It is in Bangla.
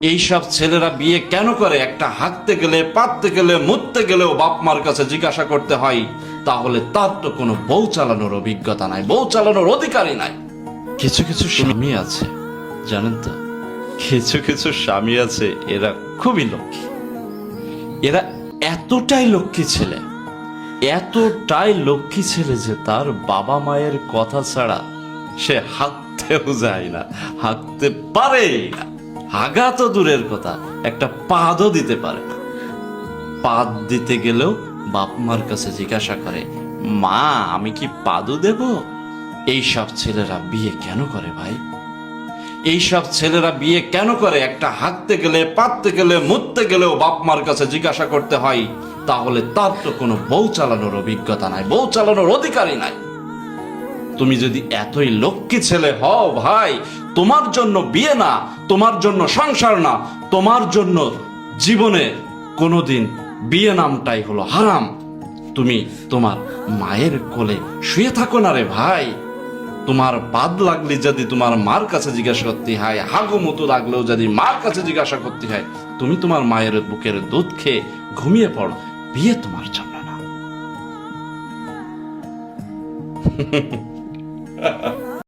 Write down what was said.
এইসব ছেলেরা বিয়ে কেন করে? একটা হাঁকতে গেলে, পাততে গেলে, মুততে গেলেও বাপ মার কাছে জিজ্ঞাসা করতে হয়। তাহলে তার তো কোনো বউ চালানোর অভিজ্ঞতা নাই, বউ চালানোর অধিকারই নাই। কিছু কিছু স্বামী আছে, জানেন তো, কিছু কিছু স্বামী আছে, এরা খুবই লক্ষ্মী। এরা এতটাই লক্ষ্মী ছেলে, এতটাই লক্ষ্মী ছেলে যে তার বাবা মায়ের কথা ছাড়া সে হাঁকতেও যায় না, হাঁকতে পারেই না। হাগা তো দূরের কথা, একটা পাদও দিতে পারে না। পাদ দিতে গেলেও বাপ মার কাছে জিজ্ঞাসা করে, মা আমি কি পাদু দেব? এইসব ছেলেরা বিয়ে কেন করে ভাই? এইসব ছেলেরা বিয়ে কেন করে? একটা হাঁকতে গেলে, পাততে গেলে, মুততে গেলেও বাপ মার কাছে জিজ্ঞাসা করতে হয়। তাহলে তার তো কোনো বউ চালানোর অভিজ্ঞতা নাই, বউ চালানোর অধিকারই নাই। তুমি যদি এতই লক্ষ্মী ছেলে হও ভাই, তোমার জন্য বিয়ে না, তোমার জন্য সংসার না, তোমার জন্য জীবনে কোনোদিন বিয়ে নামটাই হলো হারাম। তুমি তোমার মায়ের কোলে শুয়ে থাকো না রে ভাই। তোমার বাদ লাগলে যদি তোমার মার কাছে জিজ্ঞাসা করতে হয়, হাগু মতো লাগলেও যদি মার কাছে জিজ্ঞাসা করতে হয়, তুমি তোমার মায়ের বুকের দুধ খেয়ে ঘুমিয়ে পড়ো। বিয়ে তোমার জন্য না।